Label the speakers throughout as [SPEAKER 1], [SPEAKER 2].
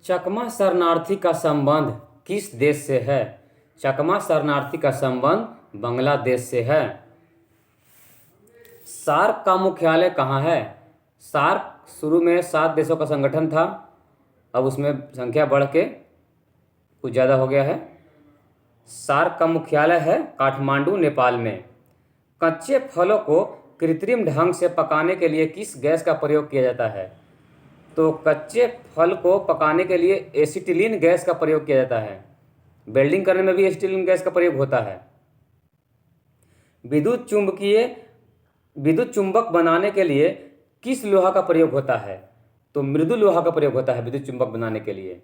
[SPEAKER 1] चकमा शरणार्थी का संबंध किस देश से है? चकमा शरणार्थी का संबंध बांग्लादेश से है। सार्क का मुख्यालय कहाँ है? सार्क शुरू में 7 देशों का संगठन था, अब उसमें संख्या बढ़ के कुछ ज़्यादा हो गया है। सार्क का मुख्यालय है काठमांडू, नेपाल में। कच्चे फलों को कृत्रिम ढंग से पकाने के लिए किस गैस का प्रयोग किया जाता है? तो कच्चे फल को पकाने के लिए एसिटिलीन गैस का प्रयोग किया जाता है। वेल्डिंग करने में भी एसिटिलीन गैस का प्रयोग होता है। विद्युत चुंबक बनाने के लिए किस लोहा का प्रयोग होता है? तो मृदु लोहा का प्रयोग होता है विद्युत चुंबक बनाने के लिए।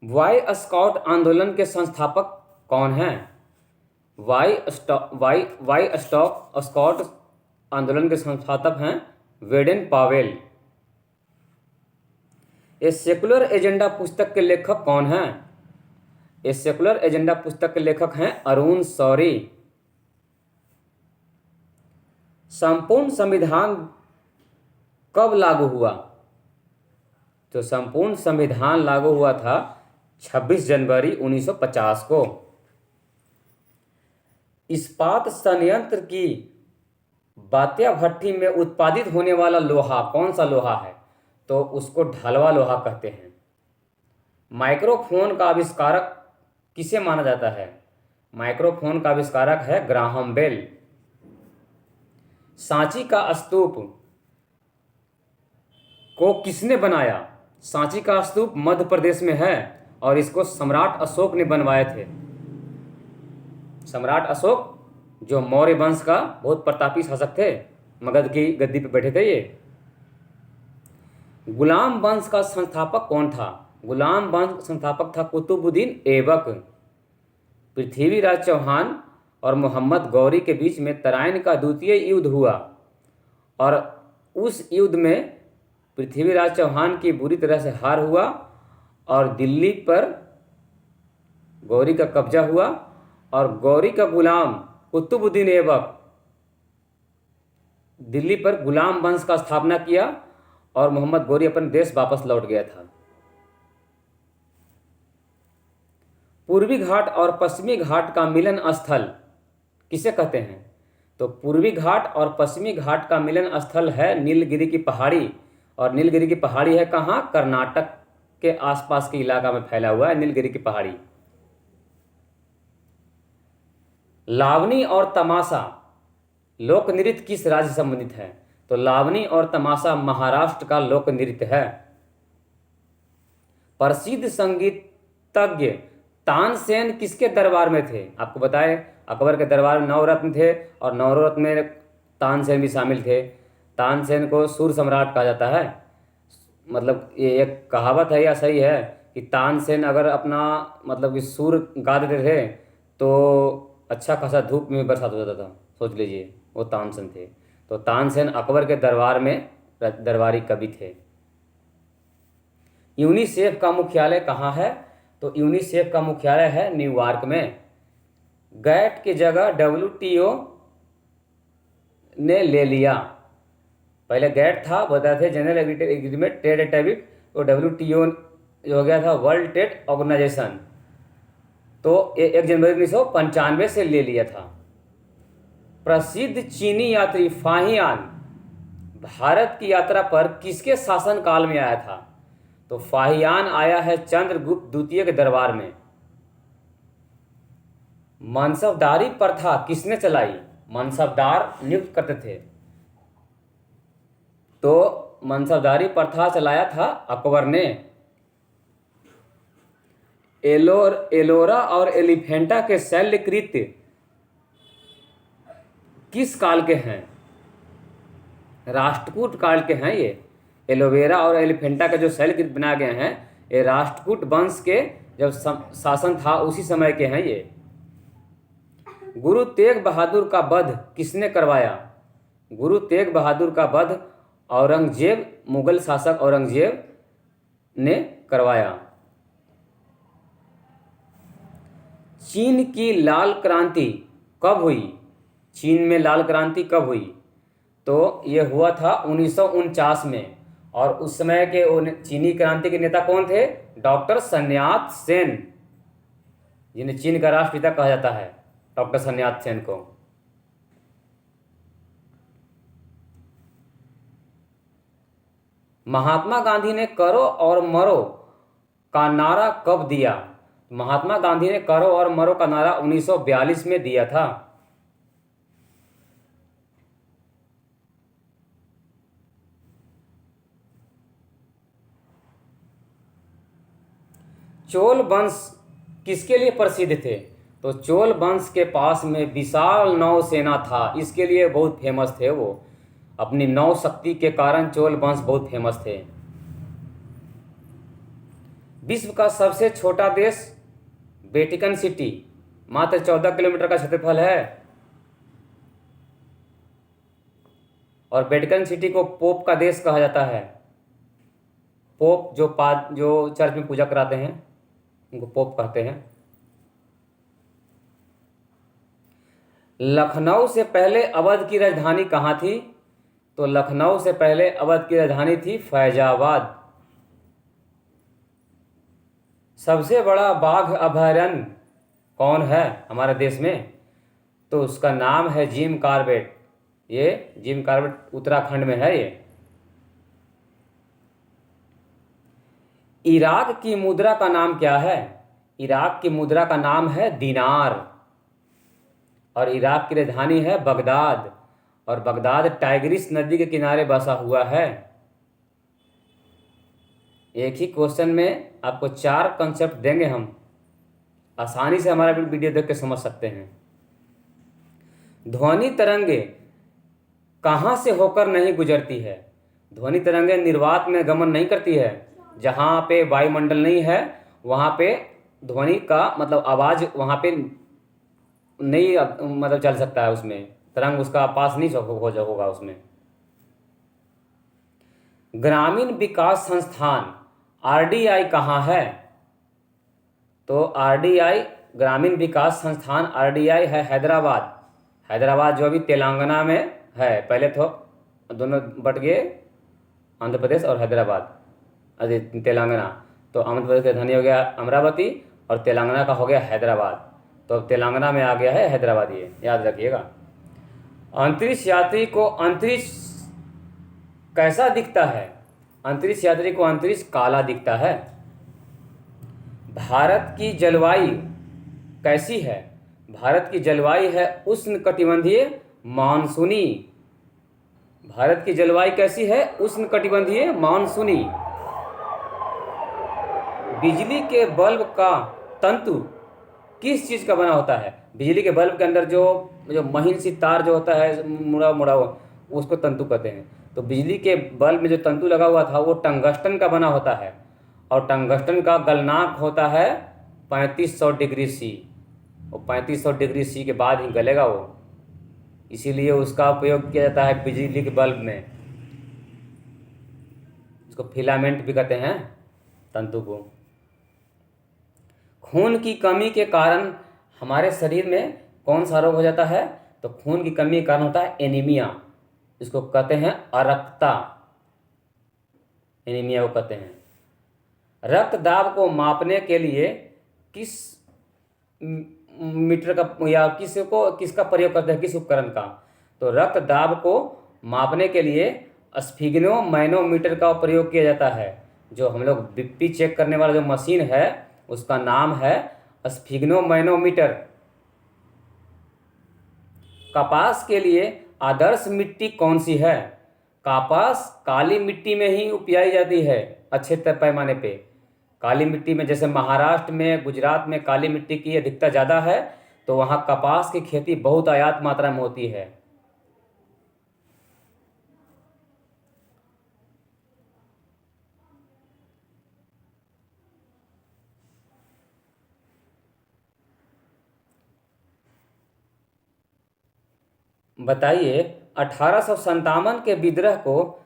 [SPEAKER 1] वाई स्काउट आंदोलन के संस्थापक कौन हैं? वाई स्काउट आंदोलन के संस्थापक हैं वेडेन पावेल। ए सेकुलर एजेंडा पुस्तक के लेखक कौन हैं? ए सेकुलर एजेंडा पुस्तक के लेखक हैं अरुण शौरी। संपूर्ण संविधान कब लागू हुआ? तो संपूर्ण संविधान लागू हुआ था 26 जनवरी 1950 को। इस्पात संयंत्र की बात्या भट्टी में उत्पादित होने वाला लोहा कौन सा लोहा है? तो उसको ढलवा लोहा कहते हैं। माइक्रोफोन का आविष्कारक किसे माना जाता है? माइक्रोफोन का आविष्कारक है ग्राहम बेल। सांची का स्तूप को किसने बनाया? सांची का स्तूप मध्य प्रदेश में है और इसको सम्राट अशोक ने बनवाए थे। सम्राट अशोक जो मौर्य वंश का बहुत प्रतापी शासक थे, मगध की गद्दी पे बैठे थे ये। गुलाम वंश का संस्थापक कौन था? गुलाम वंश का संस्थापक था कुतुबुद्दीन ऐबक। पृथ्वीराज चौहान और मोहम्मद गौरी के बीच में तराइन का द्वितीय युद्ध हुआ और उस युद्ध में पृथ्वीराज चौहान की बुरी तरह से हार हुआ और दिल्ली पर गौरी का कब्जा हुआ और गौरी का गुलाम कुतुबुद्दीन ऐबक दिल्ली पर गुलाम वंश का स्थापना किया और मोहम्मद गौरी अपने देश वापस लौट गया था। पूर्वी घाट और पश्चिमी घाट का मिलन स्थल किसे कहते हैं? तो पूर्वी घाट और पश्चिमी घाट का मिलन स्थल है नीलगिरी की पहाड़ी। और नीलगिरी की पहाड़ी है कहाँ? कर्नाटक के आसपास के इलाका में फैला हुआ है नीलगिरी की पहाड़ी। लावनी और तमाशा लोक नृत्य किस राज्य से संबंधित है? तो लावनी और तमाशा महाराष्ट्र का लोक नृत्य है। प्रसिद्ध संगीतज्ञ तानसेन किसके दरबार में थे? आपको बताएं अकबर के दरबार में 9 रत्न थे और 9 रत्न में तानसेन भी शामिल थे। तानसेन को सुर सम्राट कहा जाता है। मतलब ये एक कहावत है या सही है कि तानसेन अगर अपना मतलब कि सुर गा देते थे तो अच्छा खासा धूप में बरसात हो जाता था। सोच लीजिए वो तानसेन थे। तो तानसेन अकबर के दरबार में दरबारी कवि थे। यूनिसेफ का मुख्यालय कहाँ है? तो यूनिसेफ का मुख्यालय है न्यूयॉर्क में। गैट की जगह WTO ने ले लिया। पहले गैट था, बताए थे जनरल एग्रीमेंट ट्रेड एग्रीमेंट, तो WTO जो हो गया था वर्ल्ड ट्रेड ऑर्गेनाइजेशन, तो 1 जनवरी 1995 से ले लिया था। प्रसिद्ध चीनी यात्री फाहियान भारत की यात्रा पर किसके शासनकाल में आया था? तो फाहियान आया है चंद्रगुप्त द्वितीय के दरबार में। मनसबदारी प्रथा किसने चलाई? मनसबदार नियुक्त करते थे, तो मनसबदारी प्रथा चलाया था अकबर ने। एलोरा और एलिफेंटा के शल्यकृत्य किस काल के हैं? राष्ट्रकूट काल के हैं ये। एलोवेरा और एलिफेंटा का जो शल्यकृत्य बनाए गए हैं ये राष्ट्रकूट वंश के जब शासन था उसी समय के हैं ये। गुरु तेग बहादुर का वध किसने करवाया? गुरु तेग बहादुर का वध औरंगजेब, मुगल शासक औरंगजेब ने करवाया। चीन की लाल क्रांति कब हुई? चीन में लाल क्रांति कब हुई? तो ये हुआ था 1949 में और उस समय के वो चीनी क्रांति के नेता कौन थे? डॉक्टर सन्यात सेन, जिन्हें चीन का राष्ट्रपिता कहा जाता है, डॉक्टर सन्यात सेन को। महात्मा गांधी ने करो और मरो का नारा कब दिया? महात्मा गांधी ने करो और मरो का नारा 1942 में दिया था। चोल वंश किसके लिए प्रसिद्ध थे? तो चोल वंश के पास में विशाल नौसेना था, इसके लिए बहुत फेमस थे वो। अपनी नौ शक्ति के कारण चोल वंश बहुत फेमस थे। विश्व का सबसे छोटा देश वेटिकन सिटी, मात्र 14 किलोमीटर का क्षेत्रफल है। और वेटिकन सिटी को पोप का देश कहा जाता है। पोप जो चर्च में पूजा कराते हैं उनको पोप कहते हैं। लखनऊ से पहले अवध की राजधानी कहाँ थी? तो लखनऊ से पहले अवध की राजधानी थी फैजाबाद। सबसे बड़ा बाघ अभयारण्य कौन है हमारे देश में? तो उसका नाम है जिम कॉर्बेट। ये जिम कॉर्बेट उत्तराखंड में है। ये इराक की मुद्रा का नाम क्या है? इराक की मुद्रा का नाम है दिनार। और इराक की राजधानी है बगदाद। और बगदाद टाइग्रिस नदी के किनारे बसा हुआ है। एक ही क्वेश्चन में आपको 4 कॉन्सेप्ट देंगे हम, आसानी से हमारा वीडियो देख के समझ सकते हैं। ध्वनि तरंगे कहाँ से होकर नहीं गुजरती है? ध्वनि तरंगे निर्वात में गमन नहीं करती है। जहाँ पे वायुमंडल नहीं है वहाँ पे ध्वनि का मतलब आवाज़ वहाँ पे नहीं मतलब चल सकता है, उसमें तरंग उसका पास नहीं होगा उसमें। ग्रामीण विकास संस्थान आरडीआई कहाँ है? तो आरडीआई ग्रामीण विकास संस्थान आरडीआई है हैदराबाद। हैदराबाद जो अभी तेलंगाना में है, पहले तो दोनों बट गए, आंध्र प्रदेश और हैदराबाद, अरे तेलंगाना। तो आंध्र प्रदेश का राजधानी हो गया अमरावती और तेलंगाना का हो गया हैदराबाद। तो अब तेलंगाना में आ गया है हैदराबाद, ये याद रखिएगा। अंतरिक्ष यात्री को अंतरिक्ष कैसा दिखता है? अंतरिक्ष यात्री को अंतरिक्ष काला दिखता है। भारत की जलवायु कैसी है? भारत की जलवायु है उष्णकटिबंधीय मानसूनी। भारत की जलवायु कैसी है? उष्णकटिबंधीय मानसूनी। बिजली के बल्ब का तंतु किस चीज़ का बना होता है? बिजली के बल्ब के अंदर जो महीन सी तार जो होता है मुड़ा मुड़ा हुआ, उसको तंतु कहते हैं। तो बिजली के बल्ब में जो तंतु लगा हुआ था वो टंगस्टन का बना होता है। और टंगस्टन का गलनांक होता है 3500 डिग्री सी। और 3500 डिग्री सी के बाद ही गलेगा वो, इसीलिए उसका उपयोग किया जाता है बिजली के बल्ब में। उसको फिलामेंट भी कहते हैं तंतु को। खून की कमी के कारण हमारे शरीर में कौन सा रोग हो जाता है? तो खून की कमी के कारण होता है एनीमिया। इसको कहते हैं अरक्तता, एनीमिया को कहते हैं। रक्त दाब को मापने के लिए किस मीटर का या किसका प्रयोग करते हैं, किस उपकरण का? तो रक्त दाब को मापने के लिए स्फिग्नोमैनोमीटर का प्रयोग किया जाता है। जो हम लोग बीपी चेक करने वाला जो मशीन है उसका नाम है स्फिग्नोमैनोमीटर। कपास के लिए आदर्श मिट्टी कौन सी है? कपास काली मिट्टी में ही उपजाई जाती है अच्छे पैमाने पे। काली मिट्टी में, जैसे महाराष्ट्र में, गुजरात में काली मिट्टी की अधिकता ज़्यादा है, तो वहाँ कपास की खेती बहुत आयात मात्रा में होती है। बताइए 1857 के विद्रोह को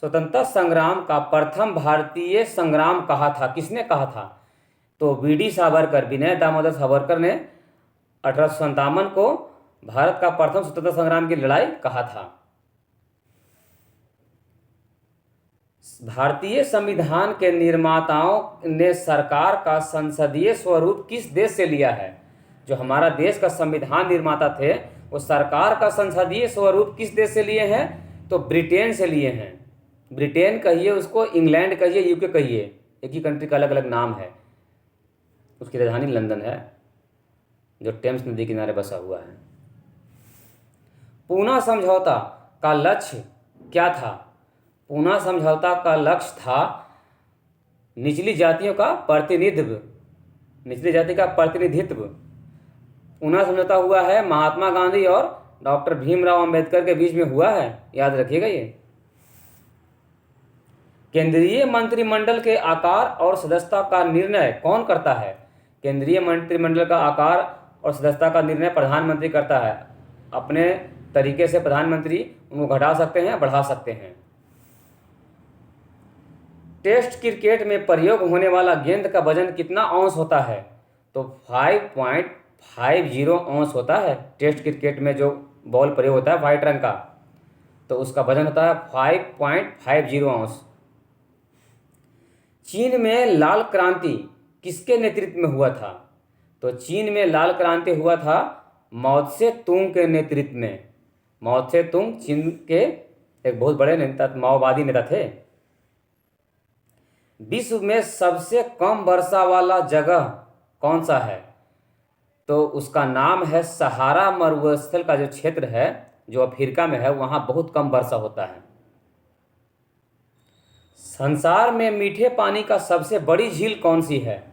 [SPEAKER 1] स्वतंत्रता संग्राम का प्रथम भारतीय संग्राम कहा था? किसने कहा था? तो वीडी सावरकर, विनय दामोदर सावरकर ने 1857 को भारत का प्रथम स्वतंत्रता संग्राम की लड़ाई कहा था। भारतीय संविधान के निर्माताओं ने सरकार का संसदीय स्वरूप किस देश से लिया है? जो हमारा देश का संविधान निर्माता थे वो सरकार का संसदीय स्वरूप किस देश से लिए हैं? तो ब्रिटेन से लिए हैं। ब्रिटेन कहिए उसको, इंग्लैंड कहिए, यूके कहिए, एक ही कंट्री का अलग अलग नाम है। उसकी राजधानी लंदन है जो टेम्स नदी किनारे बसा हुआ है। पूना समझौता का लक्ष्य क्या था? पूना समझौता का लक्ष्य था निचली जातियों का प्रतिनिधित्व, निचली जाति का प्रतिनिधित्व। पूना समझौता हुआ है महात्मा गांधी और डॉक्टर भीमराव अंबेडकर के बीच में हुआ है, याद रखिएगा ये। केंद्रीय मंत्रिमंडल के आकार और सदस्यता का निर्णय कौन करता है? केंद्रीय मंत्रिमंडल का आकार और सदस्यता का निर्णय प्रधानमंत्री करता है। अपने तरीके से प्रधानमंत्री उनको घटा सकते हैं, बढ़ा सकते हैं। टेस्ट क्रिकेट में प्रयोग होने वाला गेंद का वजन कितना औंस होता है? तो 5.50 औंस होता है। टेस्ट क्रिकेट में जो बॉल प्रयोग होता है वाइट रंग का, तो उसका वजन होता है 5.50 औंस। चीन में लाल क्रांति किसके नेतृत्व में हुआ था? तो चीन में लाल क्रांति हुआ था माओ त्से तुंग के नेतृत्व में। माओ त्से तुंग चीन के एक बहुत बड़े नेता, माओवादी नेता थे। विश्व में सबसे कम वर्षा वाला जगह कौन सा है? तो उसका नाम है सहारा मरुस्थल का जो क्षेत्र है, जो अफ्रीका में है, वहाँ बहुत कम वर्षा होता है। संसार में मीठे पानी का सबसे बड़ी झील कौन सी है?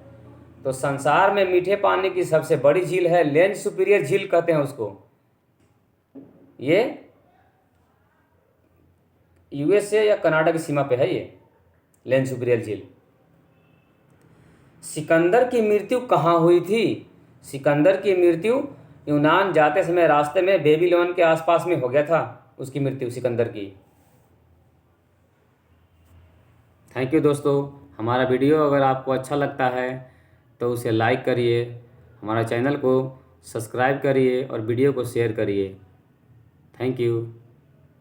[SPEAKER 1] तो संसार में मीठे पानी की सबसे बड़ी झील है लेंज सुपीरियर झील कहते हैं उसको। ये यूएसए या कनाडा की सीमा पे है ये लेंज सुपीरियर झील। सिकंदर की मृत्यु कहाँ हुई थी? सिकंदर की मृत्यु यूनान जाते समय रास्ते में बेबीलोन के आसपास में हो गया था, उसकी मृत्यु सिकंदर की। थैंक यू दोस्तों। हमारा वीडियो अगर आपको अच्छा लगता है तो उसे लाइक करिए, हमारा चैनल को सब्सक्राइब करिए और वीडियो को शेयर करिए। Thank you.